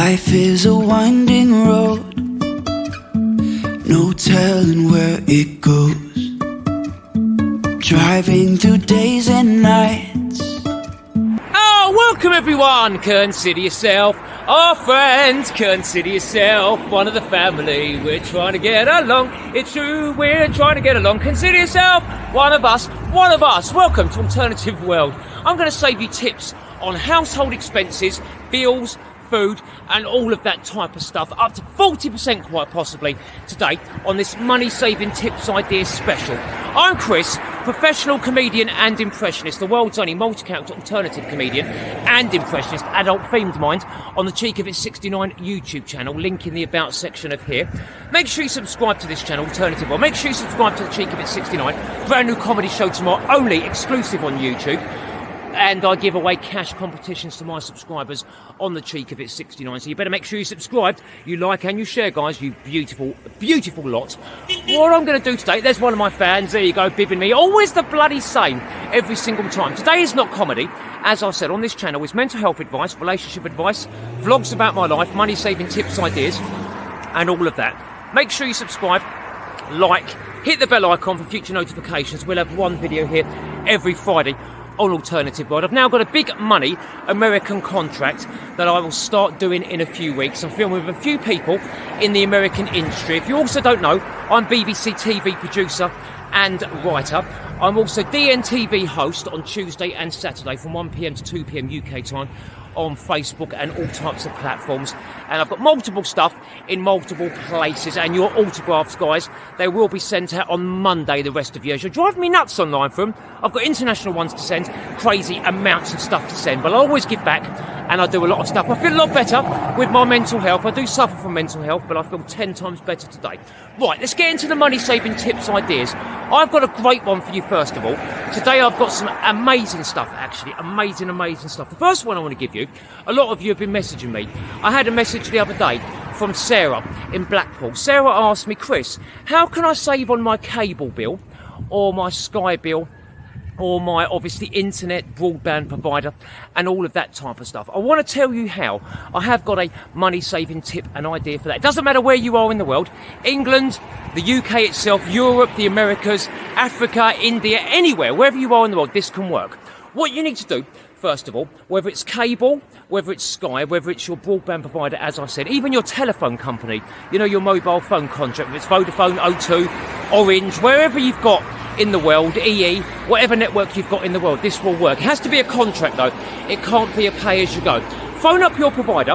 Life is a winding road, no telling where it goes. Driving through days and nights. Oh, welcome everyone! Consider yourself our friends. Consider yourself one of the family. We're trying to get along. It's true, we're trying to get along. Consider yourself one of us. One of us. Welcome to Alternative World. I'm going to save you tips on household expenses, bills, food and all of that type of stuff, up to 40% quite possibly today on this money saving tips ideas special. I'm Chris, professional comedian and impressionist, the world's only multi-character alternative comedian and impressionist, adult themed mind, on the Cheek of It 69 YouTube channel, link in the about section of here. Make sure you subscribe to this channel, Alternative World. Make sure you subscribe to the Cheek of It 69, brand new comedy show tomorrow, only exclusive on YouTube. And I give away cash competitions to my subscribers on the Cheek of It 69. So you better make sure you subscribe, you like and you share, guys, you beautiful, beautiful lot. What I'm going to do today, there's one of my fans, there you go, bibbing me. Always the bloody same, every single time. Today is not comedy. As I said, on this channel is mental health advice, relationship advice, vlogs about my life, money saving tips, ideas, and all of that. Make sure you subscribe, like, hit the bell icon for future notifications. We'll have one video here every Friday on Alternative World. I've now got a big money American contract that I will start doing in a few weeks. I'm filming with a few people in the American industry. If you also don't know, I'm BBC TV producer and writer. I'm also DNTV host on Tuesday and Saturday from 1 PM to 2 PM UK time on Facebook and all types of platforms. And I've got multiple stuff in multiple places, and your autographs, guys, they will be sent out on Monday, the rest of you. You're driving me nuts online for them. I've got international ones to send, crazy amounts of stuff to send, but I always give back and I do a lot of stuff. I feel a lot better with my mental health. I do suffer from mental health, but I feel 10 times better today. Right, let's get into the money saving tips ideas. I've got a great one for you first of all. Today I've got some amazing stuff, actually, amazing stuff. The first one I want to give you, a lot of you have been messaging me. I had a message the other day from Sarah in Blackpool. Sarah asked me, Chris, how can I save on my cable bill or my Sky bill or my, obviously, internet broadband provider and all of that type of stuff? I want to tell you how. I have got a money-saving tip and idea for that. It doesn't matter where you are in the world, England, the UK itself, Europe, the Americas, Africa, India, anywhere, wherever you are in the world, this can work. What you need to do, first of all, whether it's cable, whether it's Sky, whether it's your broadband provider, as I said, even your telephone company, you know, your mobile phone contract, whether it's Vodafone, O2, Orange, wherever you've got in the world, EE, whatever network you've got in the world, this will work. It has to be a contract though. It can't be a pay-as-you-go. Phone up your provider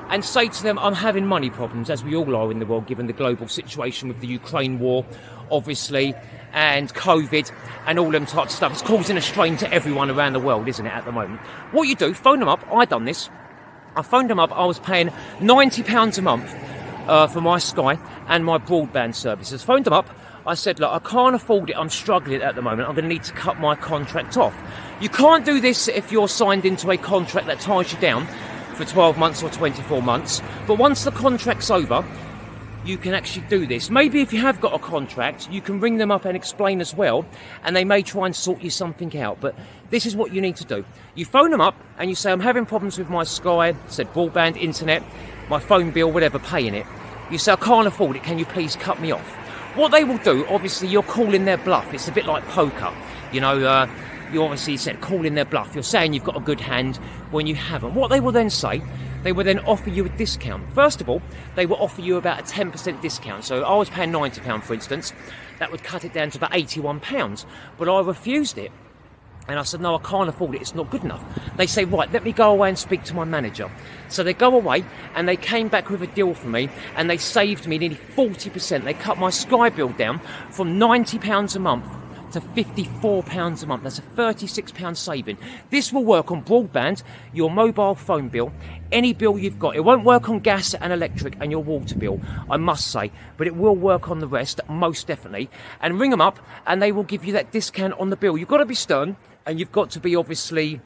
and say to them, I'm having money problems, as we all are in the world, given the global situation with the Ukraine war, obviously, and COVID and all them types of stuff. It's causing a strain to everyone around the world, isn't it, at the moment? What you do, phone them up. I done this. I phoned them up. I was paying £90 a month for my Sky and my broadband services. Phoned them up. I said, look, I can't afford it. I'm struggling at the moment. I'm going to need to cut my contract off. You can't do this if you're signed into a contract that ties you down for 12 months or 24 months. But once the contract's over, you can actually do this. Maybe if you have got a contract, you can ring them up and explain as well, and they may try and sort you something out. But this is what you need to do. You phone them up and you say, I'm having problems with my Sky, said broadband, internet, my phone bill, whatever, paying it. You say, I can't afford it. Can you please cut me off? What they will do, obviously, you're calling their bluff. It's a bit like poker. You know, you obviously said calling their bluff. You're saying you've got a good hand when you haven't. What they will then say, they will then offer you a discount. First of all, they will offer you about a 10% discount. So I was paying £90, for instance. That would cut it down to about £81. But I refused it. And I said, no, I can't afford it. It's not good enough. They say, right, let me go away and speak to my manager. So they go away and they came back with a deal for me and they saved me nearly 40%. They cut my Sky bill down from £90 a month to £54 a month. That's a £36 saving. This will work on broadband, your mobile phone bill, any bill you've got. It won't work on gas and electric and your water bill, I must say, but it will work on the rest, most definitely. And ring them up and they will give you that discount on the bill. You've got to be stern and you've got to be obviously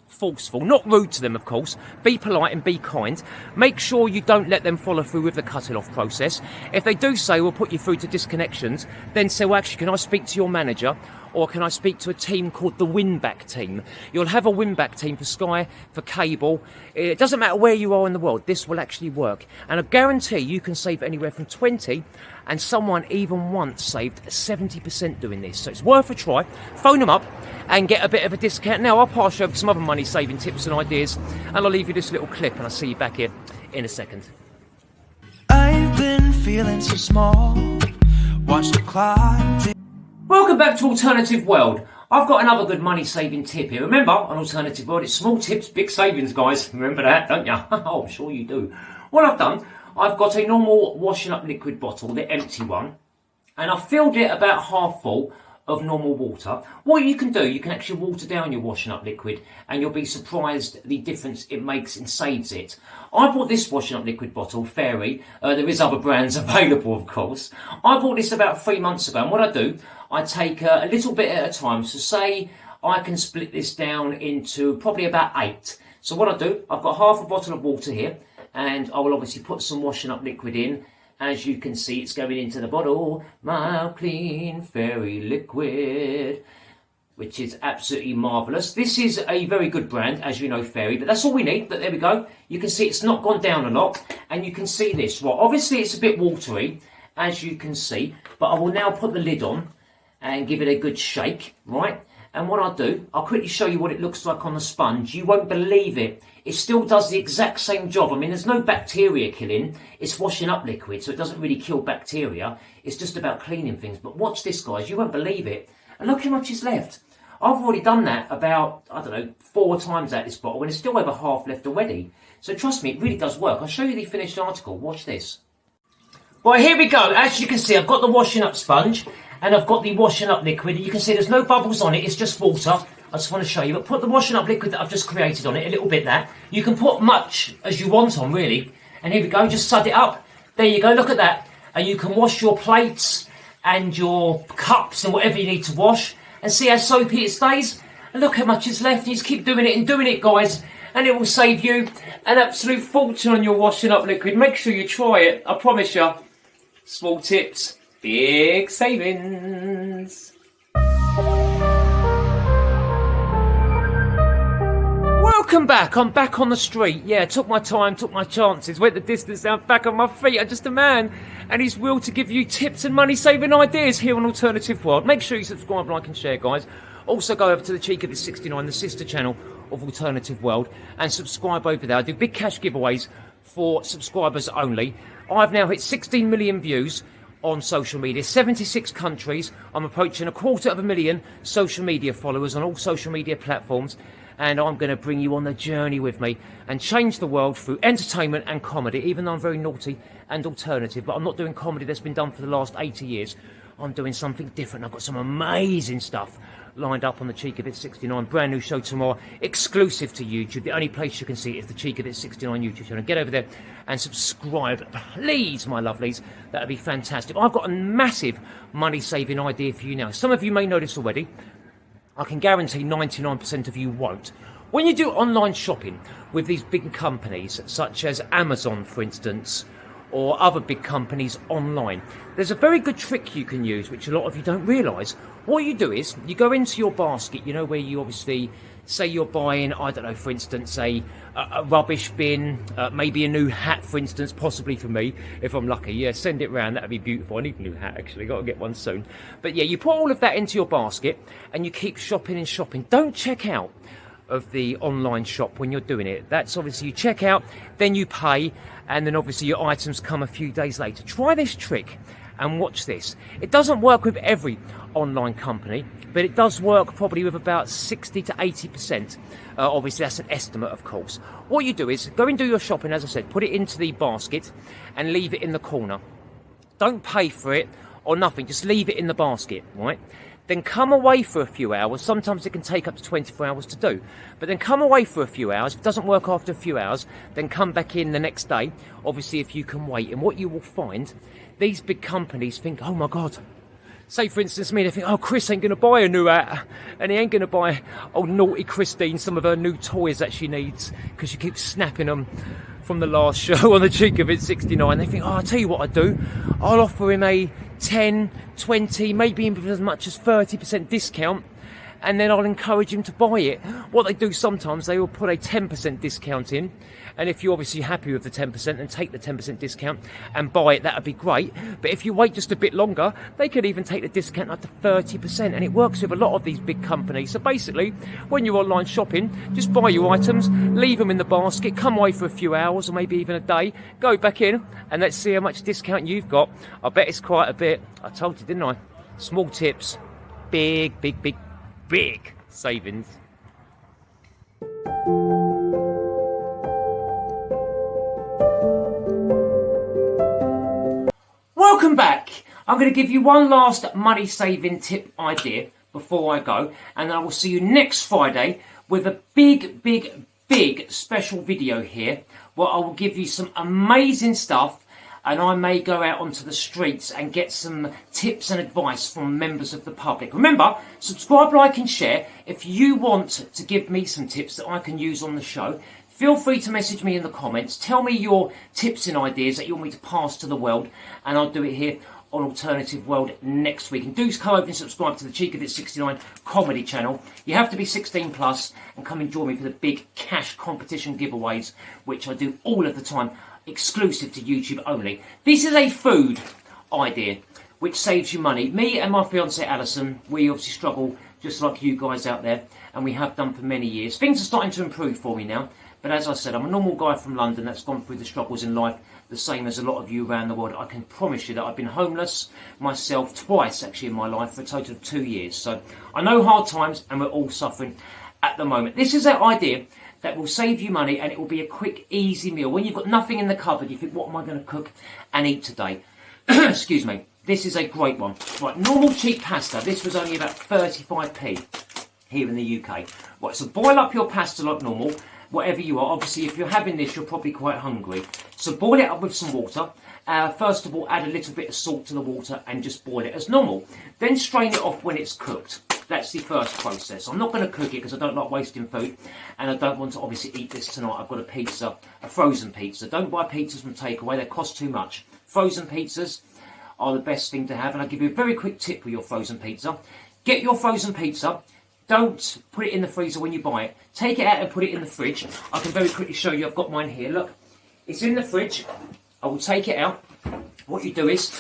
forceful, not rude to them, of course. Be polite and be kind. Make sure you don't let them follow through with the cutting off process. If they do say we'll put you through to disconnections, then say, well, actually, can I speak to your manager? or can I speak to a team called the win-back team? You'll have a win-back team for Sky, for cable. It doesn't matter where you are in the world, this will actually work. And I guarantee you can save anywhere from 20, and someone even once saved 70% doing this. So it's worth a try. Phone them up and get a bit of a discount. Now I'll pass you over some other money-saving tips and ideas, and I'll leave you this little clip, and I'll see you back here in a second. I've been feeling so small. Watch the clock. Welcome back to Alternative World. I've got another good money-saving tip here. Remember, on Alternative World, it's small tips, big savings, guys. Remember that, don't you? Oh, I'm sure you do. What I've done, I've got a normal washing up liquid bottle, the empty one, and I've filled it about half full of normal water. What you can do, you can actually water down your washing up liquid, and you'll be surprised the difference it makes and saves it. I bought this washing up liquid bottle, Fairy. There is other brands available, of course. I bought this about 3 months ago, and what I do, I take a little bit at a time. So say I can split this down into probably about 8. So what I do, I've got half a bottle of water here, and I will obviously put some washing up liquid in. As you can see, it's going into the bottle. Mild Clean Fairy Liquid, which is absolutely marvellous. This is a very good brand, as you know, Fairy, but that's all we need. But there we go. You can see it's not gone down a lot, and you can see this. Well, obviously it's a bit watery, as you can see, but I will now put the lid on and give it a good shake, right? And what I'll do, I'll quickly show you what it looks like on the sponge. You won't believe it. It still does the exact same job. I mean, there's no bacteria killing. It's washing up liquid, so it doesn't really kill bacteria. It's just about cleaning things. But watch this, guys. You won't believe it. And look how much is left. I've already done that about, I don't know, 4 times at this bottle, and it's still over half left already. So trust me, it really does work. I'll show you the finished article. Watch this. Right, here we go. As you can see, I've got the washing up sponge, and I've got the washing up liquid. You can see there's no bubbles on it, it's just water. I just want to show you, but put the washing up liquid that I've just created on it, a little bit that. You can put much as you want on, really. And here we go, just sud it up. There you go, look at that. And you can wash your plates and your cups and whatever you need to wash, and see how soapy it stays. And look how much is left. You just keep doing it and doing it, guys, and it will save you an absolute fortune on your washing up liquid. Make sure you try it, I promise you. Small tips, big savings. Welcome back. I'm back on the street. Yeah, took my time, took my chances, went the distance down, back on my feet. I'm just a man, and his will to give you tips and money-saving ideas here on Alternative World. Make sure you subscribe, like and share, guys. Also go over to the Cheek of It 69, the sister channel of Alternative World, and subscribe over there. I do big cash giveaways for subscribers only. I've now hit 16 million views on social media, 76 countries. I'm approaching 250,000 social media followers on all social media platforms, and I'm going to bring you on the journey with me and change the world through entertainment and comedy, even though I'm very naughty and alternative. But I'm not doing comedy that's been done for the last 80 years. I'm doing something different. I've got some amazing stuff lined up on the Cheek of It 69. Brand new show tomorrow, exclusive to YouTube. The only place you can see it is the Cheek of It 69 YouTube channel. Get over there and subscribe, please, my lovelies. That would be fantastic. I've got a massive money-saving idea for you now. Some of you may know this already. I can guarantee 99% of you won't. When you do online shopping with these big companies, such as Amazon, for instance, or other big companies online, there's a very good trick you can use, which a lot of you don't realise. What you do is, you go into your basket, you know, where you obviously, say you're buying, I don't know, for instance, a rubbish bin, maybe a new hat, for instance, possibly for me, if I'm lucky. Yeah, send it round, that'd be beautiful. I need a new hat, actually, got to get one soon. But yeah, you put all of that into your basket, and you keep shopping and shopping. Don't check out of the online shop when you're doing it. That's obviously, you check out, then you pay, and then obviously your items come a few days later. Try this trick and watch this. It doesn't work with every online company, but it does work probably with about 60 to 80%. Obviously that's an estimate, of course. What you do is go and do your shopping, as I said, put it into the basket and leave it in the corner. Don't pay for it or nothing, just leave it in the basket, right? Then come away for a few hours. Sometimes it can take up to 24 hours to do. But then come away for a few hours. If it doesn't work after a few hours, then come back in the next day, obviously if you can wait. And what you will find, these big companies think, oh my God. Say, for instance, me, they think, oh, Chris ain't going to buy a new hat. And he ain't going to buy, oh, naughty Christine, some of her new toys that she needs, because she keeps snapping them from the last show on the Cheek of It 69. They think, oh, I'll tell you what I'd do. I'll offer him a 10, 20, maybe even as much as 30% discount, and then I'll encourage him to buy it. What they do sometimes, they will put a 10% discount in, and if you're obviously happy with the 10%, then take the 10% discount and buy it. That would be great. But if you wait just a bit longer, they could even take the discount up to 30%, and it works with a lot of these big companies. So basically, when you're online shopping, just buy your items, leave them in the basket, come away for a few hours or maybe even a day, go back in, and let's see how much discount you've got. I bet it's quite a bit. I told you, didn't I? Small tips, big savings. Welcome back. I'm going to give you one last money saving tip idea before I go, and then I will see you next Friday with a big special video here where I will give you some amazing stuff, and I may go out onto the streets and get some tips and advice from members of the public. Remember, subscribe, like and share. If you want to give me some tips that I can use on the show, feel free to message me in the comments. Tell me your tips and ideas that you want me to pass to the world, and I'll do it here on Alternative World next week. And do come over and subscribe to the Cheek of It 69 comedy channel. You have to be 16 plus and come and join me for the big cash competition giveaways, which I do all of the time, exclusive to YouTube only. This is a food idea which saves you money. Me and my fiancée Alison, we obviously struggle just like you guys out there, and we have done for many years. Things are starting to improve for me now, but as I said, I'm a normal guy from London that's gone through the struggles in life, the same as a lot of you around the world. I can promise you that I've been homeless myself twice actually in my life for a total of 2 years. So I know hard times, and we're all suffering at the moment. This is an idea that will save you money, and it will be a quick, easy meal. When you've got nothing in the cupboard, you think, what am I going to cook and eat today? Excuse me. This is a great one. Right, normal cheap pasta. This was only about 35p here in the UK. Right, so boil up your pasta like normal, whatever you are. Obviously, if you're having this, you're probably quite hungry. So boil it up with some water. First of all, add a little bit of salt to the water and just boil it as normal. Then strain it off when it's cooked. That's the first process. I'm not going to cook it because I don't like wasting food, and I don't want to obviously eat this tonight. I've got a pizza, a frozen pizza. Don't buy pizzas from takeaway, they cost too much. Frozen pizzas are the best thing to have, and I'll give you a very quick tip with your frozen pizza. Get your frozen pizza, don't put it in the freezer when you buy it. Take it out and put it in the fridge. I can very quickly show you. I've got mine here. Look, it's in the fridge. I will take it out. What you do is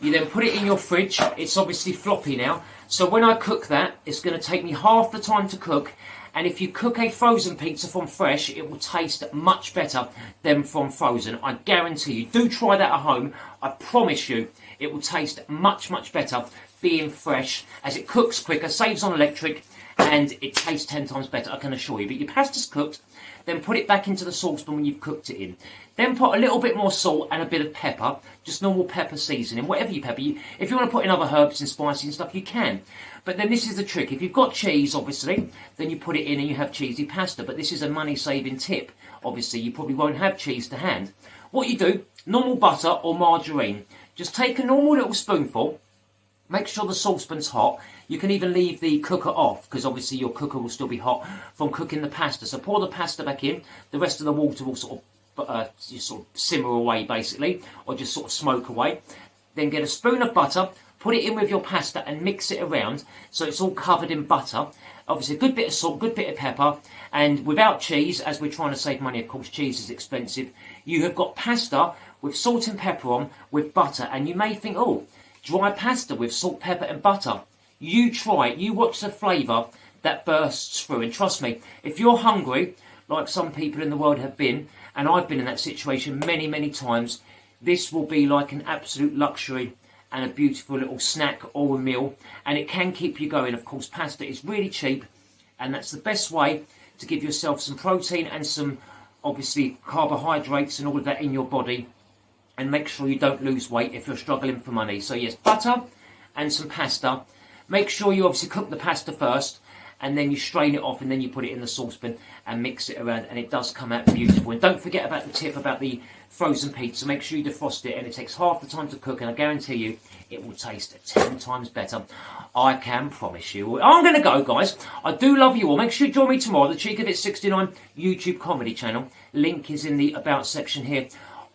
you then put it in your fridge. It's obviously floppy now, so when I cook that, it's going to take me half the time to cook. And if you cook a frozen pizza from fresh, it will taste much better than from frozen. I guarantee you. Do try that at home. I promise you it will taste much better being fresh, as it cooks quicker, saves on electric, and it tastes 10 times better, I can assure you. But your pasta's cooked, then put it back into the saucepan when you've cooked it in. Then put a little bit more salt and a bit of pepper, just normal pepper seasoning, whatever you pepper. If you want to put in other herbs and spices and stuff, you can. But then this is the trick. If you've got cheese, obviously, then you put it in and you have cheesy pasta. But this is a money-saving tip. Obviously, you probably won't have cheese to hand. What you do, normal butter or margarine. Just take a normal little spoonful. Make sure the saucepan's hot. You can even leave the cooker off, because obviously your cooker will still be hot from cooking the pasta. So pour the pasta back in. The rest of the water will sort of simmer away, basically, or just sort of smoke away. Then get a spoon of butter, put it in with your pasta and mix it around so it's all covered in butter. Obviously a good bit of salt, good bit of pepper, and without cheese, as we're trying to save money, of course cheese is expensive, you have got pasta with salt and pepper on with butter. And you may think, oh, dry pasta with salt, pepper and butter. You try it, you watch the flavour that bursts through, and trust me, if you're hungry, like some people in the world have been, and I've been in that situation many times, this will be like an absolute luxury and a beautiful little snack or a meal, and it can keep you going. Of course, pasta is really cheap, and that's the best way to give yourself some protein and some, obviously, carbohydrates and all of that in your body, and make sure you don't lose weight if you're struggling for money. So yes, butter and some pasta. Make sure you obviously cook the pasta first, and then you strain it off, and then you put it in the saucepan and mix it around, and it does come out beautiful. And don't forget about the tip about the frozen pizza. Make sure you defrost it, and it takes half the time to cook, and I guarantee you it will taste 10 times better. I can promise you. I'm going to go, guys. I do love you all. Make sure you join me tomorrow, the Cheek of It 69 YouTube comedy channel. Link is in the About section here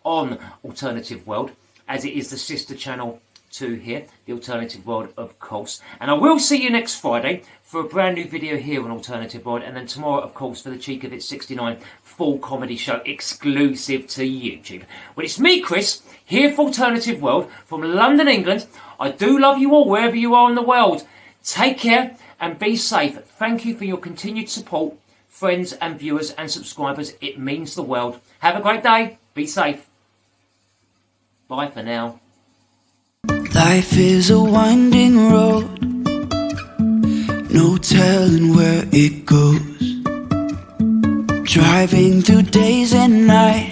on Alternative World, as it is the sister channel to here, the Alternative World, of course. And I will see you next Friday for a brand new video here on Alternative World, and then tomorrow, of course, for the Cheek of It 69 full comedy show exclusive to YouTube. Well, it's me, Chris, here for Alternative World from London, England. I do love you all wherever you are in the world. Take care and be safe. Thank you for your continued support, friends and viewers and subscribers. It means the world. Have a great day. Be safe. Bye for now. Life is a winding road, no telling where it goes. Driving through days and nights,